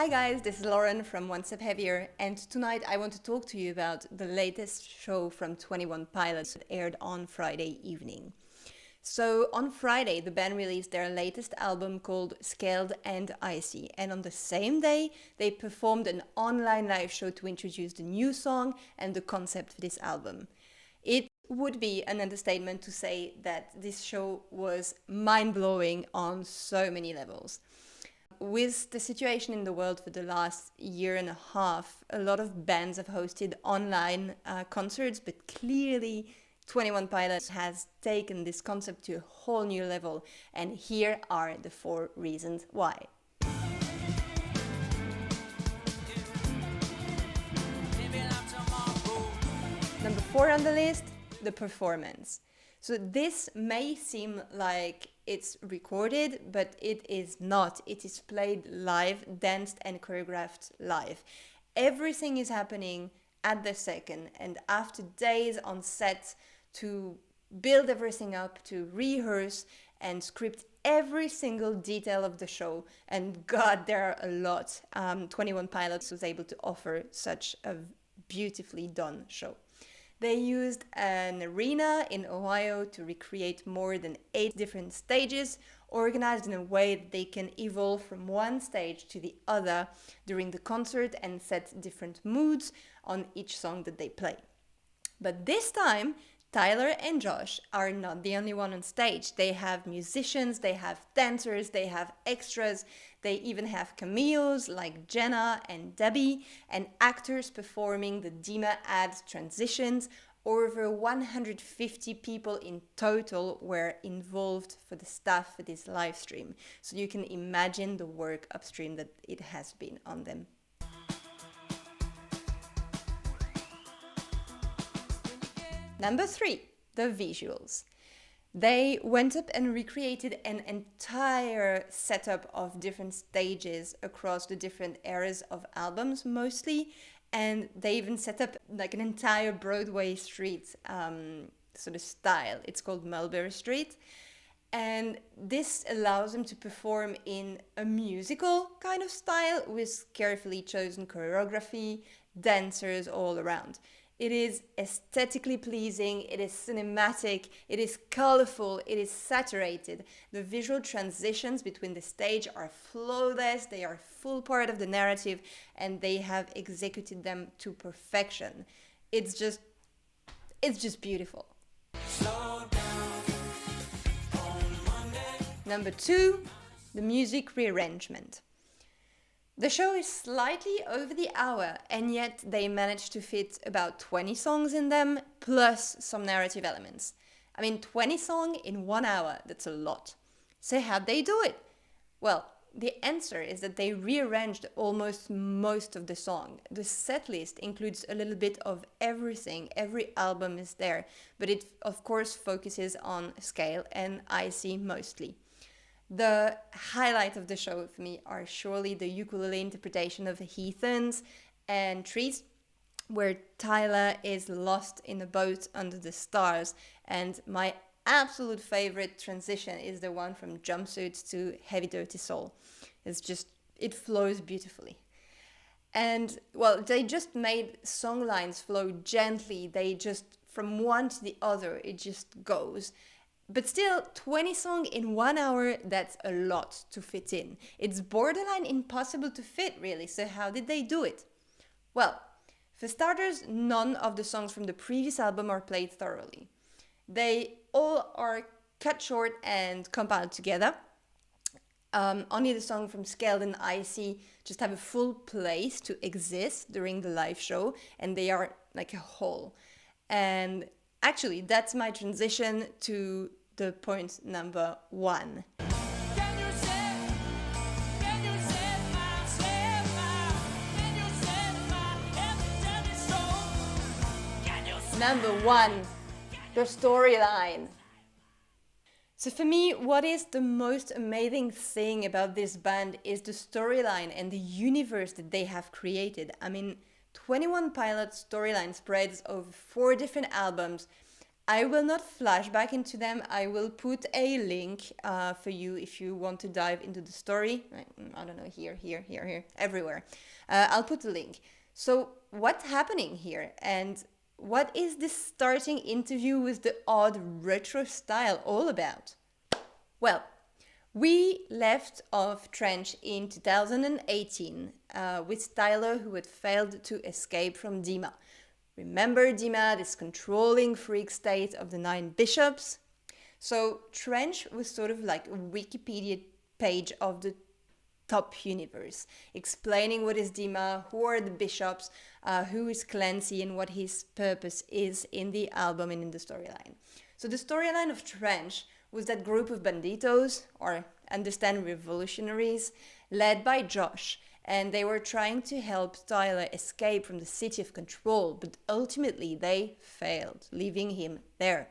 Hi guys, this is Lauren from One Step Heavier, and tonight I want to talk to you about the latest show from 21 Pilots that aired on Friday evening. So on Friday, the band released their latest album called Scaled and Icy, and on the same day, they performed an online live show to introduce the new song and the concept for this album. It would be an understatement to say that this show was mind-blowing on so many levels. With the situation in the world for the last year and a half, a lot of bands have hosted online concerts, but clearly 21 Pilots has taken this concept to a whole new level, and here are the 4 reasons why. Number 4 on the list, the performance. So this may seem like it's recorded, but it is not. It is played live, danced and choreographed live. Everything is happening at the second, and after days on set to build everything up, to rehearse and script every single detail of the show, and God, there are a lot. 21 Pilots was able to offer such a beautifully done show. They used an arena in Ohio to recreate more than 8 different stages, organized in a way that they can evolve from one stage to the other during the concert and set different moods on each song that they play. But this time, Tyler and Josh are not the only one on stage. They have musicians, they have dancers, they have extras, they even have cameos like Jenna and Debbie, and actors performing the Dima ads transitions. Over 150 people in total were involved for the staff for this live stream. So you can imagine the work upstream that it has been on them. Number 3, the visuals. They went up and recreated an entire setup of different stages across the different eras of albums mostly, and they even set up like an entire Broadway street sort of style. It's called Mulberry Street. And this allows them to perform in a musical kind of style with carefully chosen choreography, dancers all around. It is aesthetically pleasing, it is cinematic, it is colorful, it is saturated. The visual transitions between the stage are flawless, they are full part of the narrative, and they have executed them to perfection. It's just beautiful. Number 2, the music rearrangement. The show is slightly over the hour, and yet they managed to fit about 20 songs in them, plus some narrative elements. I mean, 20 songs in 1 hour, that's a lot. So how'd they do it? Well, the answer is that they rearranged almost most of the song. The set list includes a little bit of everything. Every album is there, but it of course focuses on Scale and Icy mostly. The highlight of the show for me are surely the ukulele interpretation of Heathens and Trees, where Tyler is lost in a boat under the stars, and my absolute favorite transition is the one from Jumpsuit to Heavy Dirty Soul. It flows beautifully. And well, they just made song lines flow gently. They just, from one to the other, it just goes. But still, 20 songs in 1 hour, that's a lot to fit in. It's borderline impossible to fit, really. So how did they do it? Well, for starters, none of the songs from the previous album are played thoroughly. They all are cut short and compiled together. Only the song from Scaled and Icy just have a full place to exist during the live show, and they are like a whole. And actually, that's my transition to the point number 1. Number 1, the storyline. So for me, what is the most amazing thing about this band is the storyline and the universe that they have created. I mean, 21 Pilots storyline spreads over 4 different albums, I will not flash back into them. I will put a link for you if you want to dive into the story. I don't know, here, everywhere. I'll put the link. So what's happening here? And what is this starting interview with the odd retro style all about? Well, we left off Trench in 2018 with Tyler, who had failed to escape from Dima. Remember Dima, this controlling freak state of the 9 bishops? So Trench was sort of like a Wikipedia page of the top universe, explaining what is Dima, who are the bishops, who is Clancy, and what his purpose is in the album and in the storyline. So the storyline of Trench was that group of banditos, or understand revolutionaries, led by Josh, and they were trying to help Tyler escape from the City of Control, but ultimately they failed, leaving him there.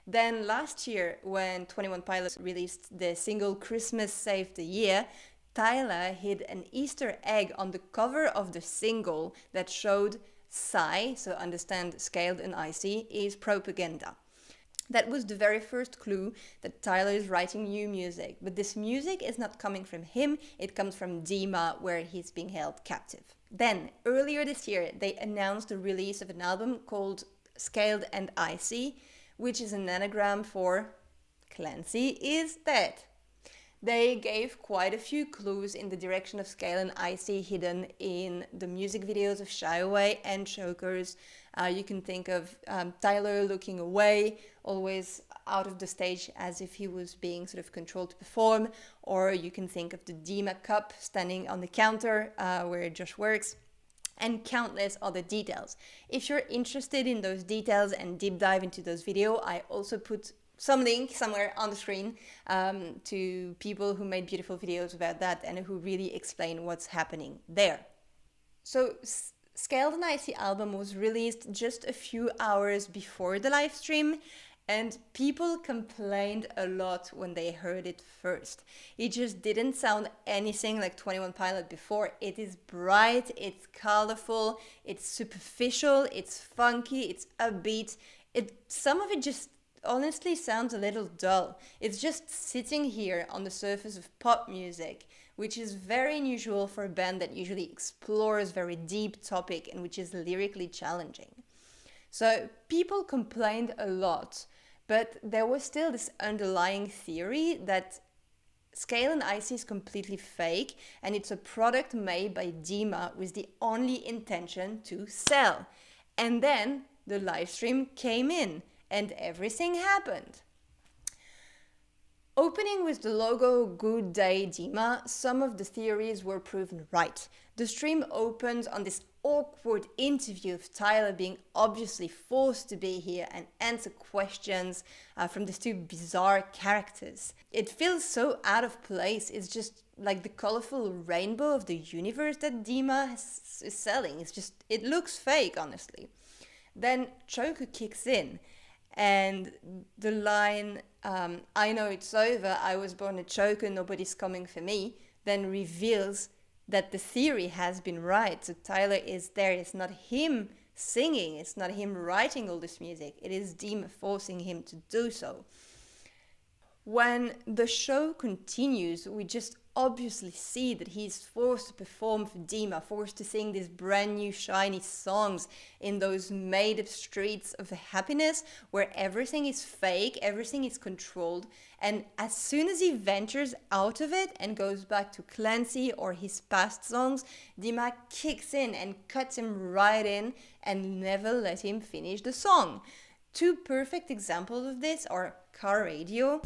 Then last year, when 21 Pilots released the single Christmas Saved the Year, Tyler hid an Easter egg on the cover of the single that showed Psy, so understand scaled and icy, is propaganda. That was the very first clue that Tyler is writing new music. But this music is not coming from him, it comes from Dima, where he's being held captive. Then, earlier this year, they announced the release of an album called Scaled and Icy, which is an anagram for Clancy is dead. They gave quite a few clues in the direction of Scale and Icy hidden in the music videos of Shy Away and Chokers. You can think of Tyler looking away, always out of the stage as if he was being sort of controlled to perform, or you can think of the Dima cup standing on the counter where Josh works, and countless other details. If you're interested in those details and deep dive into those videos, I also put some link somewhere on the screen to people who made beautiful videos about that and who really explain what's happening there. So Scaled and Icy album was released just a few hours before the live stream, and people complained a lot when they heard it first. It just didn't sound anything like 21 Pilot before. It is bright, it's colorful, it's superficial, it's funky, it's upbeat. Some of it just honestly sounds a little dull. It's just sitting here on the surface of pop music, which is very unusual for a band that usually explores very deep topic and which is lyrically challenging. So people complained a lot, but there was still this underlying theory that Scale and Icy is completely fake and it's a product made by Dima with the only intention to sell. And then the live stream came in and everything happened. Opening with the logo Good Day Dima, some of the theories were proven right. The stream opens on this awkward interview of Tyler being obviously forced to be here and answer questions from these two bizarre characters. It feels so out of place. It's just like the colorful rainbow of the universe that Dima is selling. It looks fake, honestly. Then Choker kicks in. And the line, I know it's over, I was born a choker, nobody's coming for me, then reveals that the theory has been right. So Tyler is there, it's not him singing, it's not him writing all this music, it is Dima forcing him to do so. When the show continues, we just obviously see that he's forced to perform for Dima, forced to sing these brand new shiny songs in those made-up streets of happiness where everything is fake, everything is controlled, and as soon as he ventures out of it and goes back to Clancy or his past songs, Dima kicks in and cuts him right in and never let him finish the song. Two perfect examples of this are Car Radio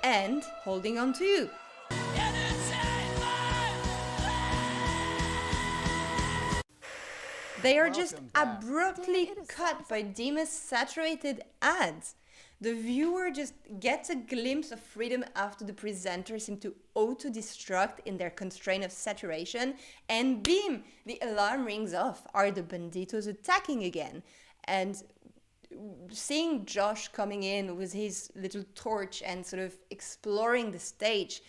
and Holding On To You. They are just abruptly cut by Dima's saturated ads. The viewer just gets a glimpse of freedom after the presenters seem to auto-destruct in their constraint of saturation, and beam, the alarm rings off. Are the banditos attacking again? And seeing Josh coming in with his little torch and sort of exploring the stage,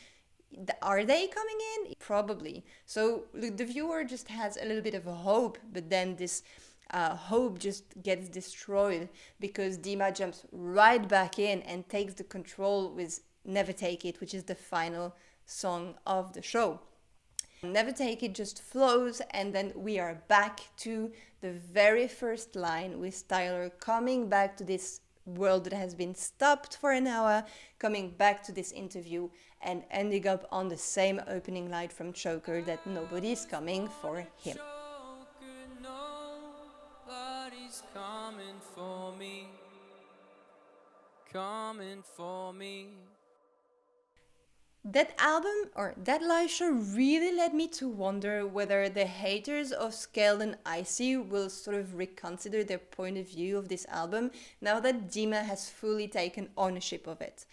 are they coming in? Probably. So the viewer just has a little bit of a hope, but then this hope just gets destroyed because Dima jumps right back in and takes the control with Never Take It, which is the final song of the show. Never Take It just flows, and then we are back to the very first line with Tyler coming back to this world that has been stopped for an hour, coming back to this interview and ending up on the same opening line from Choker that nobody's coming for him. Nobody's coming for me. Coming for me. That album or that live show really led me to wonder whether the haters of Scaled and Icy will sort of reconsider their point of view of this album now that Dima has fully taken ownership of it.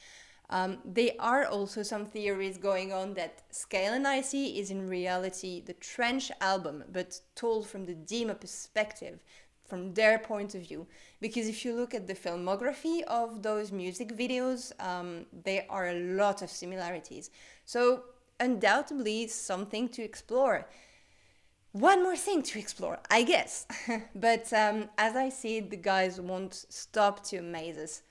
There are also some theories going on that Scale and Icy is in reality the Trench album, but told from the Dima perspective, from their point of view. Because if you look at the filmography of those music videos, there are a lot of similarities. So undoubtedly something to explore. One more thing to explore, I guess. But as I see it, the guys won't stop to amaze us.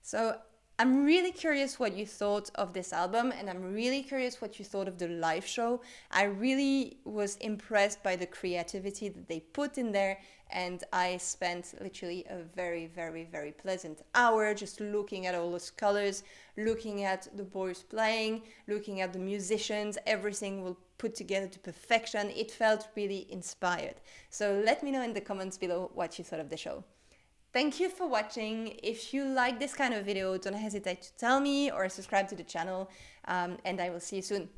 So I'm really curious what you thought of this album, and I'm really curious what you thought of the live show. I really was impressed by the creativity that they put in there, and I spent literally a very, very, very pleasant hour just looking at all those colors, looking at the boys playing, looking at the musicians. Everything will put together to perfection. It felt really inspired. So let me know in the comments below what you thought of the show. Thank you for watching. If you like this kind of video, don't hesitate to tell me or subscribe to the channel, and I will see you soon.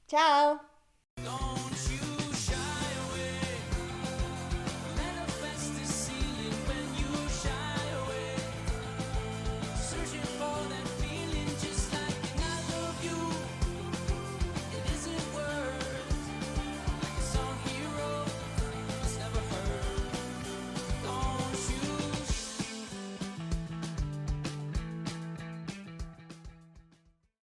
Ciao!